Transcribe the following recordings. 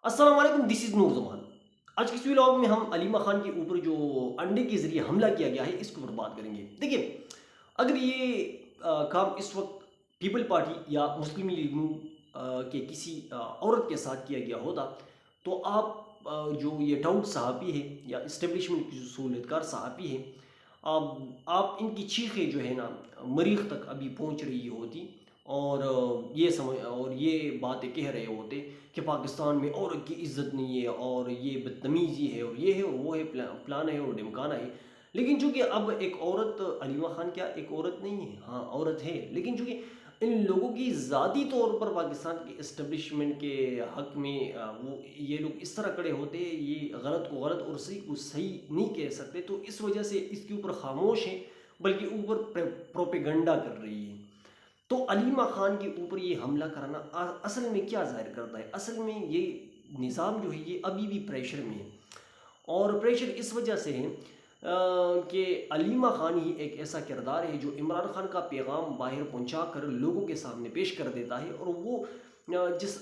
अस्सलाम वालेकुम, this is नूर जमान। आज की इस व्लॉग में हम अलीमा खान के ऊपर जो अंडे के ज़रिए हमला किया गया है इसके ऊपर बात करेंगे। देखिए, अगर ये काम इस वक्त पीपल पार्टी या मुस्लिम लीग नून के किसी औरत के साथ किया गया होता तो आप जो ये टाउट सहाफ़ी है या इस्टेब्लिशमेंट की जो सहूलियतकार सहाफ़ी है, आप इनकी चीखें जो है ना मरीख तक अभी पहुंच रही होती और ये बातें कह रहे होते कि पाकिस्तान में औरत की इज़्ज़त नहीं है और ये बदतमीज़ी है और ये है और वो है, फलाना है और ढिमकाना है। लेकिन चूँकि अब एक औरत अलीमा खान क्या एक औरत नहीं है? हाँ, औरत है। लेकिन चूँकि इन लोगों की ज़ाती तौर पर पाकिस्तान के एस्टेब्लिशमेंट के हक़ में वो ये लोग इस तरह खड़े होते हैं, ये गलत को गलत और सही को सही नहीं कह सकते, तो इस वजह से इसके ऊपर खामोश हैं, बल्कि ऊपर प्रोपेगंडा कर रही है। तो अलीमा खान के ऊपर ये हमला करना असल में क्या ज़ाहिर करता है? असल में ये निज़ाम जो है ये अभी भी प्रेशर में है, और प्रेशर इस वजह से है कि अलीमा खान ही एक ऐसा किरदार है जो इमरान खान का पैगाम बाहर पहुंचा कर लोगों के सामने पेश कर देता है, और वो जिस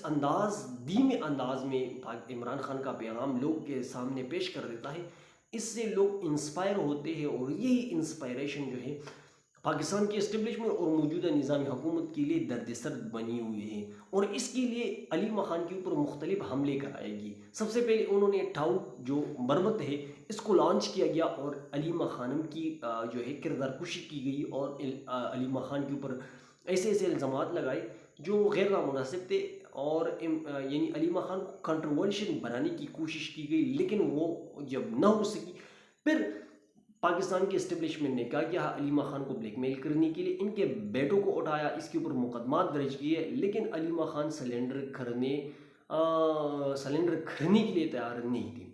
धीमे अंदाज में इमरान खान का पैगाम लोगों के सामने पेश कर देता है, इससे लोग इंस्पायर होते हैं, और यही इंस्पायरेशन जो है पाकिस्तान के इस्टेब्लिशमेंट और मौजूदा निज़ाम हुकूमत के लिए दर्द बनी हुई है। और इसके लिए अलीमा खान के ऊपर मुख्तलिफ हमले कराएगी। सबसे पहले उन्होंने टाउट जो मरमत है इसको लॉन्च किया गया, और अलीमा खानम की जो है किरदार कुशी की गई, और अलीमा खान के ऊपर ऐसे ऐसे इल्ज़ामात लगाए जो गैर नामुनासिब थे, और यानी अलीमा खान को कंट्रोवर्शियल बनाने की कोशिश की गई, लेकिन वो जब न हो सकी, फिर पाकिस्तान के इस्टेब्लिशमेंट ने क्या किया, अलीमा खान को ब्लैकमेल करने के लिए इनके बेटों को उठाया, इसके ऊपर मुकदमा दर्ज किए, लेकिन अलीमा खान सलेंडर करने के लिए तैयार नहीं थी।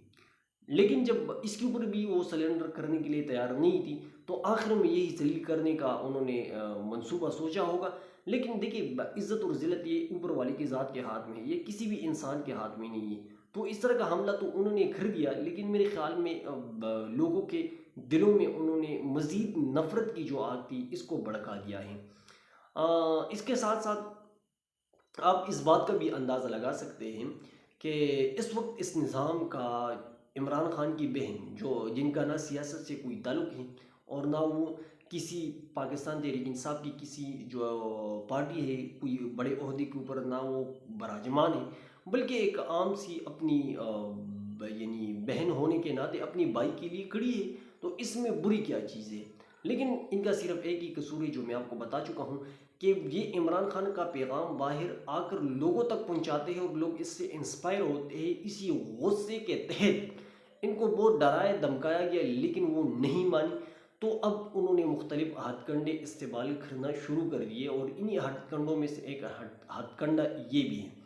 लेकिन जब इसके ऊपर भी वो सलेंडर करने के लिए तैयार नहीं थी, तो आखिर में यही जलील करने का उन्होंने मंसूबा सोचा होगा। लेकिन देखिए, इज़्ज़त और ज़िल्लत ये ऊपर वाले की ज़ात के हाथ में है, ये किसी भी इंसान के हाथ में नहीं है। तो इस तरह का हमला तो उन्होंने कर दिया, लेकिन मेरे ख़्याल में लोगों के दिलों में उन्होंने मज़ीद नफ़रत की जो आग थी इसको भड़का दिया है। इसके साथ साथ आप इस बात का भी अंदाज़ा लगा सकते हैं कि इस वक्त इस निज़ाम का इमरान खान की बहन, जो जिनका ना सियासत से कोई ताल्लुक़ है और ना वो किसी पाकिस्तान तहरीक इंसाफ की किसी जो पार्टी है कोई बड़े ओहदे के ऊपर ना वो बराजमान है, बल्कि एक आम सी अपनी यानी बहन होने के नाते अपनी भाई के लिए खड़ी है, तो इसमें बुरी क्या चीज़ है? लेकिन इनका सिर्फ एक ही कसूर है जो मैं आपको बता चुका हूँ, कि ये इमरान खान का पैगाम बाहर आकर लोगों तक पहुंचाते हैं और लोग इससे इंस्पायर होते हैं। इसी गुस्से के तहत इनको बहुत डराया धमकाया गया, लेकिन वो नहीं मानी। तो अब उन्होंने मुख्तलिफ हथकंडे इस्तेमाल करना शुरू कर दिए, और इन्हीं हथकंडों में से एक हथकंडा ये भी है।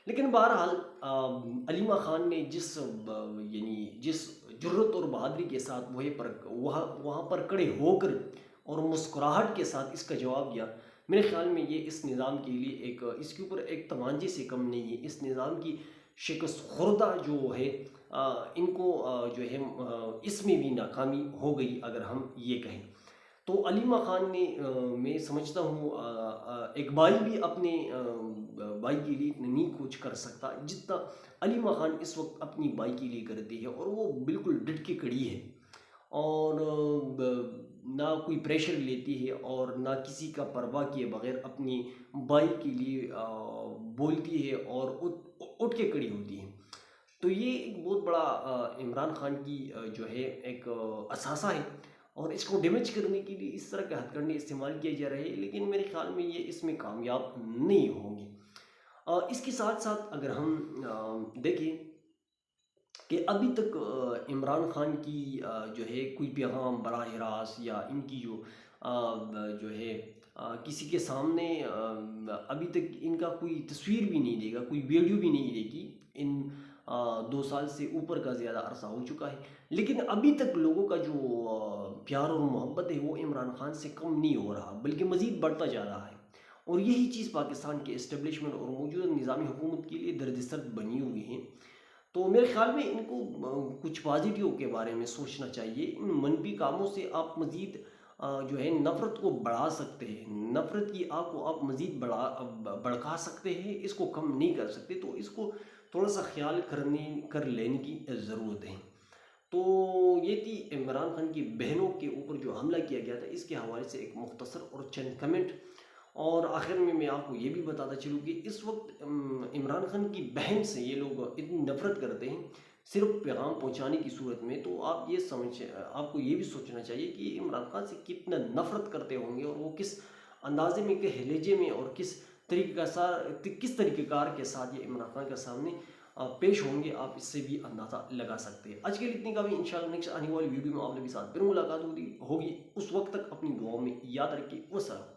लेकिन बहरहाल अलीमा खान ने जिस जुर्रत और बहादुरी के साथ वहाँ पर खड़े होकर और मुस्कुराहट के साथ इसका जवाब दिया, मेरे ख़्याल में ये इस निज़ाम के लिए इसके ऊपर एक तमांचे से कम नहीं है। इस निज़ाम की शिकस्त खुर्दा जो है, इनको जो है इसमें भी नाकामी हो गई, अगर हम ये कहें। तो अलीमा खान ने मैं समझता हूँ एक भाई भी अपने भाई के लिए इतना नहीं कुछ कर सकता जितना अलीमा खान इस वक्त अपनी भाई के लिए करती है, और वो बिल्कुल डट के खड़ी है, और ना कोई प्रेशर लेती है और ना किसी का परवाह किए बगैर अपनी भाई के लिए बोलती है और उठ के खड़ी होती है। तो ये एक बहुत बड़ा इमरान खान की जो है एक असासा है, और इसको डैमेज करने के लिए इस तरह के हथकंडे इस्तेमाल किए जा रहे हैं, लेकिन मेरे ख्याल में ये इसमें कामयाब नहीं होंगे। इसके साथ साथ अगर हम देखें कि अभी तक इमरान खान की जो है कोई पैगाम बराह रास्त या इनकी जो है किसी के सामने अभी तक इनका कोई तस्वीर भी नहीं देगा, कोई वीडियो भी नहीं देगी। इन 2 साल से ऊपर का ज़्यादा अरसा हो चुका है, लेकिन अभी तक लोगों का जो प्यार और मोहब्बत है वो इमरान खान से कम नहीं हो रहा, बल्कि मज़ीद बढ़ता जा रहा है। और यही चीज़ पाकिस्तान के इस्टेब्लिशमेंट और मौजूदा निज़ामी हुकूमत के लिए दर्द बनी हुई है। तो मेरे ख्याल में इनको कुछ पॉजिटिव के बारे में सोचना चाहिए। इन मनफी कामों से आप मज़ीद जो है नफ़रत को बढ़ा सकते हैं, नफ़रत की आग को आप मज़ीद भड़का सकते हैं, इसको कम नहीं कर सकते। तो इसको تھوڑا سا خیال کر لینے کی ضرورت ہے۔ تو یہ تھی عمران خان کی بہنوں کے اوپر جو حملہ کیا گیا تھا، اس کے حوالے سے ایک مختصر اور چند کمنٹ۔ اور آخر میں آپ کو یہ بھی بتاتا چلوں کہ اس وقت عمران خان کی بہن سے یہ لوگ اتنی نفرت کرتے ہیں صرف پیغام پہنچانے کی صورت میں، تو آپ کو یہ بھی سوچنا چاہیے کہ عمران خان سے کتنا نفرت کرتے ہوں گے، اور وہ کس اندازے میں، کہ لہجے میں، اور کس طریقہ کار کے ساتھ یہ عمران خان کے سامنے پیش ہوں گے، آپ اس سے بھی اندازہ لگا سکتے ہیں۔ آج کے لیے اتنی کافی، انشاءاللہ نیکسٹ آنے والی ویڈیو میں آپ لوگوں کے ساتھ پھر ملاقات ہوگی۔ اس وقت تک اپنی دعاؤں میں یاد رکھیے۔ والسلام۔